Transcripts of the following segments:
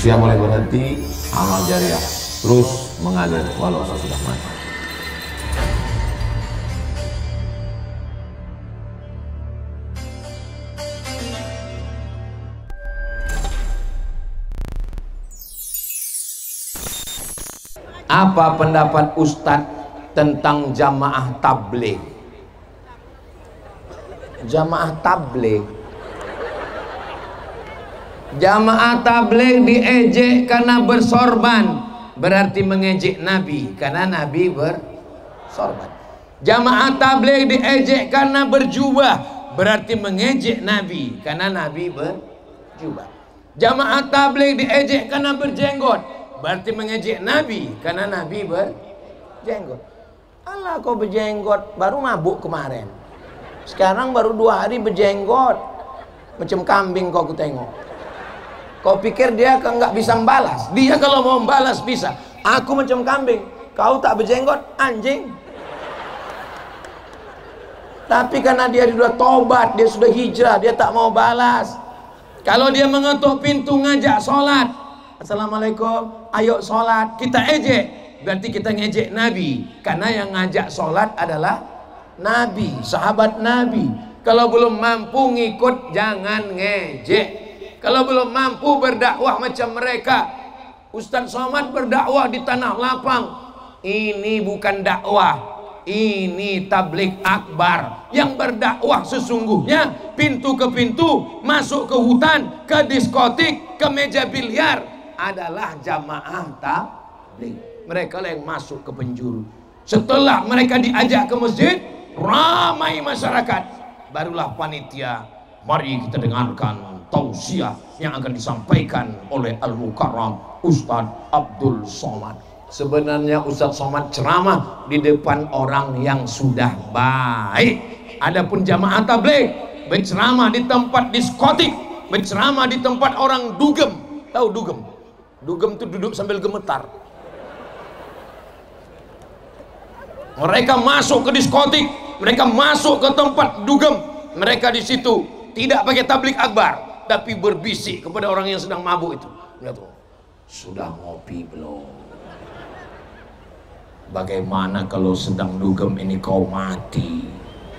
Usia boleh berhenti, amal jariah terus mengalir walau sudah mati. Apa pendapat Ustadz tentang jamaah tabligh? Jamaah tabligh, jamaah tabligh diejek karena bersorban, berarti mengejek Nabi karena Nabi bersorban. Jamaah tabligh diejek karena berjubah, berarti mengejek Nabi karena Nabi berjubah. Jamaah tabligh diejek karena berjenggot, berarti mengejek Nabi karena Nabi berjenggot. Alah, kau berjenggot baru mabuk kemarin, sekarang baru 2 hari berjenggot, macam kambing kau tengok. Kau pikir dia nggak bisa membalas? Dia kalau mau membalas bisa. Aku macam kambing, kau tak berjenggot, anjing. Tapi karena dia sudah tobat, dia sudah hijrah, dia tak mau balas. Kalau dia mengetuk pintu ngajak sholat, assalamualaikum, ayo sholat, kita ejek, berarti kita ngejek Nabi, karena yang ngajak sholat adalah Nabi, sahabat Nabi. Kalau belum mampu ngikut, jangan ngejek. Kalau belum mampu berdakwah macam mereka, Ustadz Somad berdakwah di tanah lapang, ini bukan dakwah, ini tabligh akbar. Yang berdakwah sesungguhnya pintu ke pintu, masuk ke hutan, ke diskotik, ke meja biliar, adalah jamaah tabligh. Mereka yang masuk ke penjuru. Setelah mereka diajak ke masjid, ramai masyarakat, barulah panitia, mari kita dengarkan tausiah yang akan disampaikan oleh Al-Mukarram Ustadz Abdul Somad. Sebenarnya Ustadz Somad ceramah di depan orang yang sudah baik. Adapun jamaah tabligh berceramah di tempat diskotik, berceramah di tempat orang dugem. Tahu dugem? Dugem itu duduk sambil gemetar. Mereka masuk ke diskotik, mereka masuk ke tempat dugem, mereka di situ tidak pakai tabligh akbar, tapi berbisik kepada orang yang sedang mabuk itu. Lihat, sudah ngopi belum? Bagaimana kalau sedang dugem ini kau mati?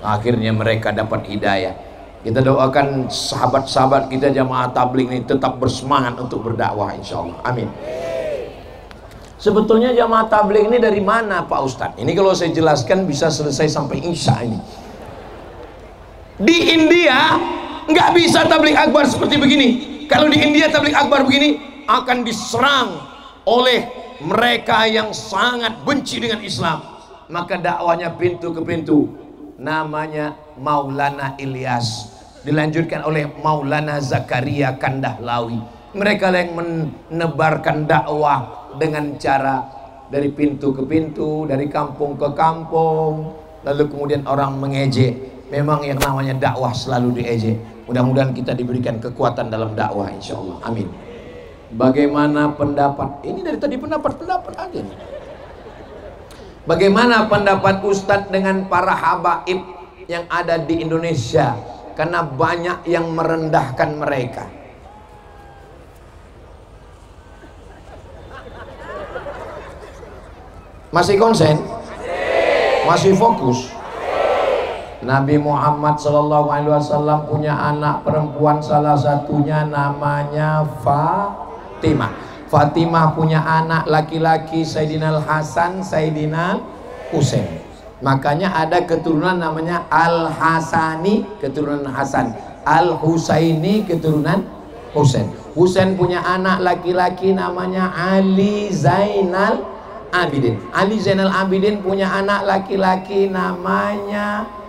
Akhirnya mereka dapat hidayah. Kita doakan sahabat-sahabat kita jamaah tabligh ini tetap bersemangat untuk berdakwah, insya Allah. Amin. Sebetulnya jamaah tabligh ini dari mana Pak Ustadz? Ini kalau saya jelaskan bisa selesai sampai Isya ini. Di India nggak bisa tabligh akbar seperti begini. Kalau di India tabligh akbar begini akan diserang oleh mereka yang sangat benci dengan Islam. Maka dakwahnya pintu ke pintu. Namanya Maulana Ilyas, dilanjutkan oleh Maulana Zakaria Kandahlawi. Mereka yang menebarkan dakwah dengan cara dari pintu ke pintu, dari kampung ke kampung, lalu kemudian orang mengejek. Memang yang namanya dakwah selalu diejek. Mudah-mudahan kita diberikan kekuatan dalam dakwah, insya Allah. Amin. Bagaimana pendapat? Ini dari tadi pendapat aja nih. Bagaimana pendapat Ustadz dengan para habaib yang ada di Indonesia? Karena banyak yang merendahkan mereka. Masih konsen? Masih fokus? Nabi Muhammad SAW punya anak perempuan, salah satunya namanya Fatimah. Fatimah punya anak laki-laki Sayyidina Al-Hasan, Sayyidina Husain. Makanya ada keturunan namanya Al-Hasani, keturunan Hasan, Al-Husaini, keturunan Husain. Husain punya anak laki-laki namanya Ali Zainal Abidin. Ali Zainal Abidin punya anak laki-laki namanya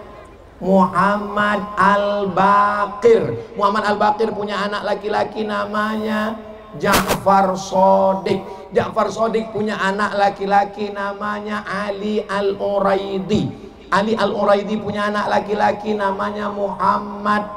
Muhammad Al-Baqir. Muhammad Al-Baqir punya anak laki-laki namanya Ja'far Shadiq. Ja'far Shadiq punya anak laki-laki namanya Ali Al-Uraidi. Ali Al-Uraidi punya anak laki-laki namanya Muhammad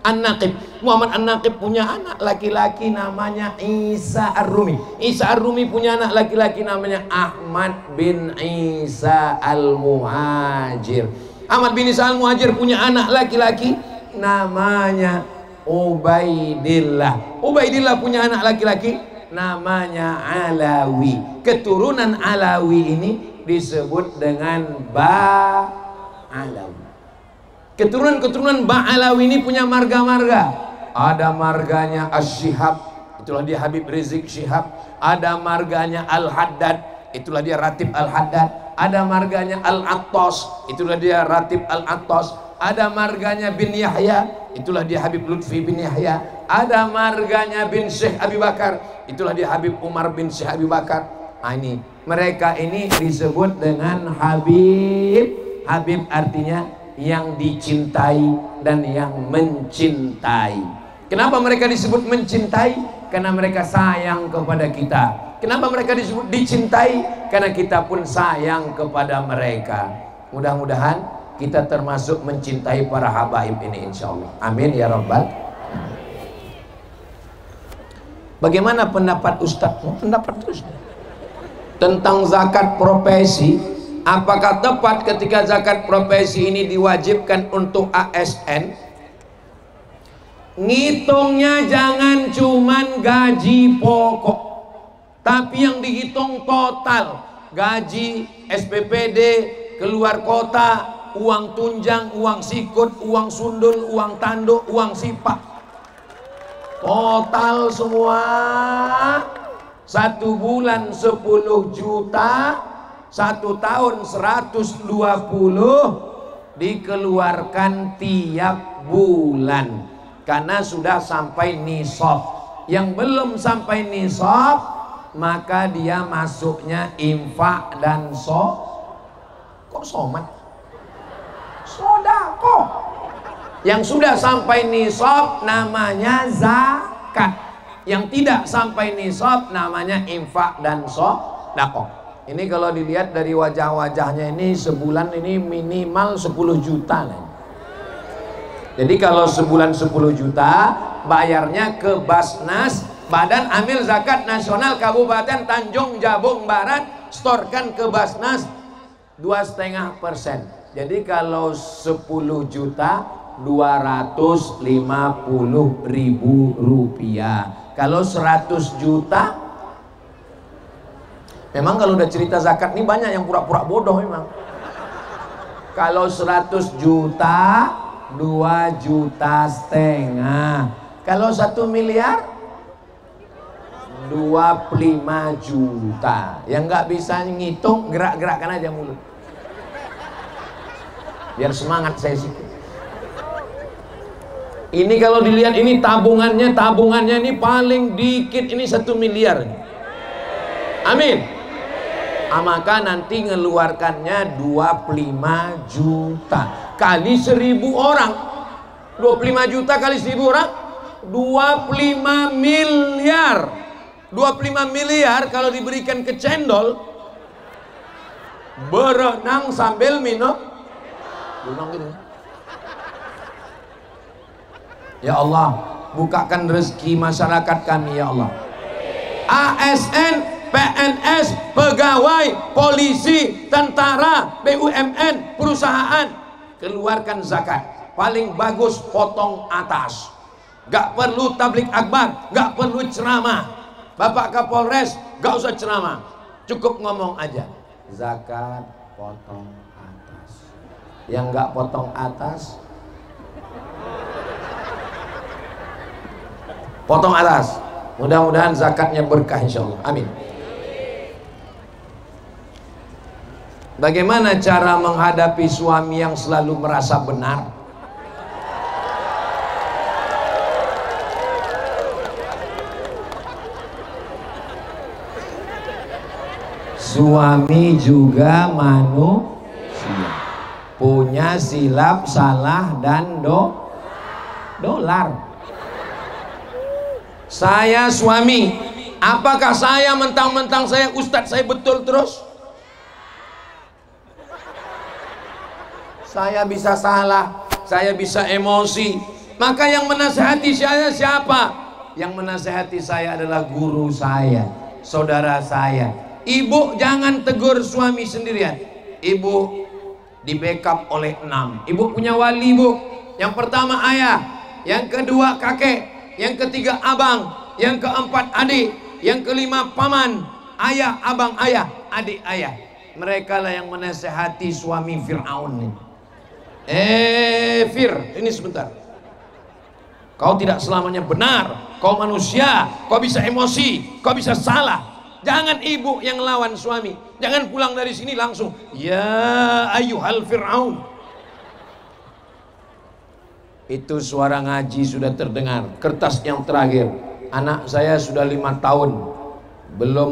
An-Naqib. Muhammad An-Naqib punya anak laki-laki namanya Isa Ar-Rumi. Isa Ar-Rumi punya anak laki-laki namanya Ahmad bin Isa Al-Muhajir. Ahmad bin Isa Al-Muhajir punya anak laki-laki namanya Ubaidillah. Ubaidillah punya anak laki-laki namanya Alawi. Keturunan Alawi ini disebut dengan Ba'alawi. Keturunan-keturunan Ba'alawi ini punya marga-marga. Ada marganya Asy-Syihab, itulah dia Habib Rizik Syihab. Ada marganya Al-Haddad, itulah dia Ratib Al-Haddad. Ada marganya Al-Attas, itulah dia Ratib Al-Attas. Ada marganya bin Yahya, itulah dia Habib Lutfi bin Yahya. Ada marganya bin Syekh Abi Bakar, itulah dia Habib Umar bin Syekh Abi Bakar. Nah ini, mereka ini disebut dengan Habib. Habib artinya yang dicintai dan yang mencintai. Kenapa mereka disebut mencintai? Karena mereka sayang kepada kita. Kenapa mereka disebut dicintai? Karena kita pun sayang kepada mereka. Mudah-mudahan kita termasuk mencintai para habaib ini insyaallah. Amin ya rabbal. Bagaimana pendapat Ustadz? Pendapat terus tentang zakat profesi. Apakah tepat ketika zakat profesi ini diwajibkan untuk ASN? Ngitungnya jangan cuman gaji pokok, tapi yang dihitung total. Gaji, SPPD, keluar kota, uang tunjang, uang sikut, uang sundul, uang tanduk, uang sipak. Total semua. 1 bulan 10 juta, 1 tahun 120 dikeluarkan tiap bulan. Karena sudah sampai nisab. Yang belum sampai nisab, maka dia masuknya infak dan kok somat? Sodako. Yang sudah sampai nisab namanya zakat. Yang tidak sampai nisab namanya infak dan sodako. Ini kalau dilihat dari wajah-wajahnya ini sebulan ini minimal 10 juta lah. Jadi kalau sebulan 10 juta bayarnya ke Basnas, Badan Amil Zakat Nasional Kabupaten Tanjung Jabung Barat, storkan ke Basnas 2,5%. Jadi kalau 10 juta 250.000 rupiah. Kalau 100 juta, memang kalau udah cerita zakat ini banyak yang pura-pura bodoh memang. Kalau 100 juta 2,5 juta. Kalau 1 miliar 25 juta. Yang nggak bisa ngitung, gerak-gerakkan aja mulut biar semangat saya sih. Ini kalau dilihat ini tabungannya ini paling dikit ini 1 miliar. Amin. Maka nanti ngeluarkannya 25 juta kali 1.000 orang. 25 juta kali 1.000 orang 25 miliar. 25 miliar kalau diberikan ke cendol, berenang sambil minum gitu. Ya Allah, bukakan rezeki masyarakat kami ya Allah. ASN, PNS, pegawai, polisi, tentara, BUMN, perusahaan, keluarkan zakat. Paling bagus potong atas. Gak perlu tablik akbar, gak perlu ceramah. Bapak Kapolres gak usah ceramah, cukup ngomong aja. Zakat potong atas. Yang gak potong atas, potong atas. Mudah-mudahan zakatnya berkah insyaallah. Amin. Bagaimana cara menghadapi suami yang selalu merasa benar? Suami juga manusia, punya silap, salah, dan dolar. Saya suami, apakah saya mentang-mentang saya ustadz saya betul terus? Saya bisa salah, saya bisa emosi. Maka yang menasihati saya siapa? Yang menasihati saya adalah guru saya, saudara saya. Ibu jangan tegur suami sendirian. Ibu di backup oleh 6. Ibu punya wali, Bu. Yang pertama ayah, yang kedua kakek, yang ketiga abang, yang keempat adik, yang kelima paman, ayah, abang ayah, adik ayah. Mereka lah yang menasehati suami Fir'aun ini. Fir, ini sebentar. Kau tidak selamanya benar, kau manusia, kau bisa emosi, kau bisa salah. Jangan ibu yang lawan suami. Jangan pulang dari sini langsung, ya ayyuhal Fir'aun. Itu suara ngaji sudah terdengar. Kertas yang terakhir, anak saya sudah 5 tahun belum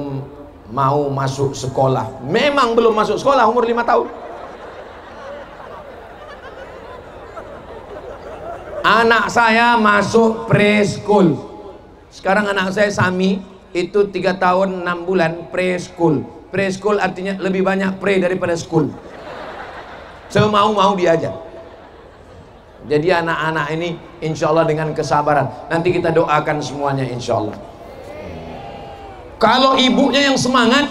mau masuk sekolah. Memang belum masuk sekolah umur 5 tahun. Anak saya masuk preschool. Sekarang anak saya Sami itu 3 tahun 6 bulan preschool. Preschool artinya lebih banyak pre daripada school. Semau-mau dia aja. Jadi anak-anak ini insya Allah dengan kesabaran. Nanti kita doakan semuanya insya Allah. Kalau ibunya yang semangat,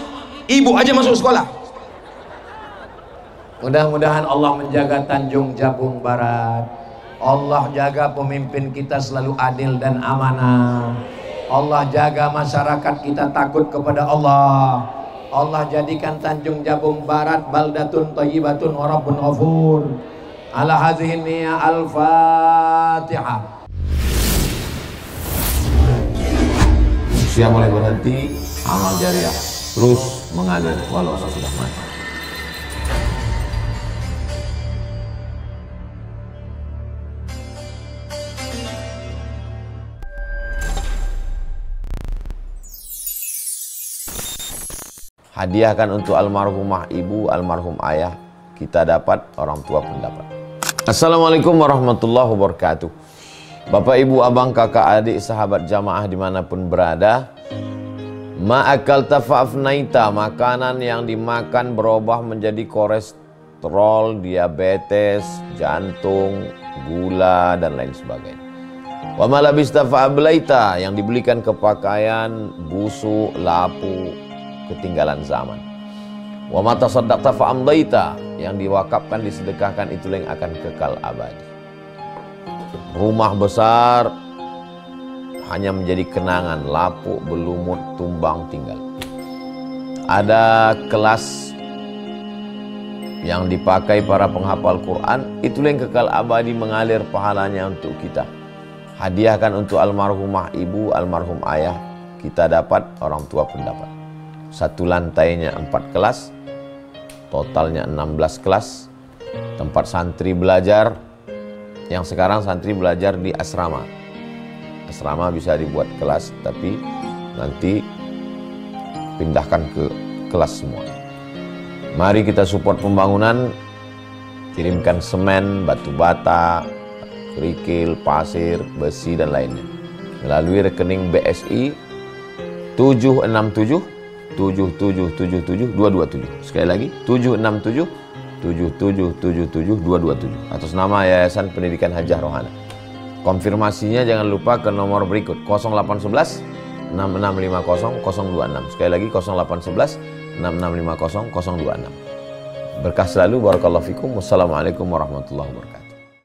ibu aja masuk sekolah. Mudah-mudahan Allah menjaga Tanjung Jabung Barat. Allah jaga pemimpin kita selalu adil dan amanah. Allah jaga masyarakat kita takut kepada Allah. Allah jadikan Tanjung Jabung Barat baldatun thayyibatun wa rabbun ghafur. Ala hadhihi niyya al-Fatihah. Usia mulai berhenti, amal jariah terus mengalir walau sudah mati. Hadiahkan untuk almarhumah ibu, almarhum ayah, kita dapat, orang tua pun dapat. Assalamualaikum warahmatullahi wabarakatuh. Bapak, ibu, abang, kakak, adik, sahabat jamaah dimanapun berada, ma'akal tafa'afnaita, makanan yang dimakan berubah menjadi kolesterol, diabetes, jantung, gula, dan lain sebagainya. Wa malabista fa'ablaita, yang dibelikan ke pakaian, busuk, lapu, ketinggalan zaman. Wa mata saddaqta fa'amdaita, yang diwakafkan, disedekahkan, itu yang akan kekal abadi. Rumah besar hanya menjadi kenangan, lapuk, berlumut, tumbang, tinggal. Ada kelas yang dipakai para penghafal Quran, itu yang kekal abadi, mengalir pahalanya untuk kita. Hadiahkan untuk almarhumah ibu, almarhum ayah, kita dapat, orang tua pun dapat. Satu lantainya 4 kelas, totalnya 16 kelas, tempat santri belajar. Yang sekarang santri belajar di asrama. Asrama bisa dibuat kelas, tapi nanti pindahkan ke kelas semua. Mari kita support pembangunan, kirimkan semen, batu bata, kerikil, pasir, besi, dan lainnya melalui rekening BSI 767 7777227. Sekali lagi 767 7777227 atas nama Yayasan Pendidikan Hajah Rohana. Konfirmasinya jangan lupa ke nomor berikut 0811 6650 026. Sekali lagi 0811 6650 026. Berkah selalu, barakallahu fikum. Wassalamualaikum warahmatullahi wabarakatuh.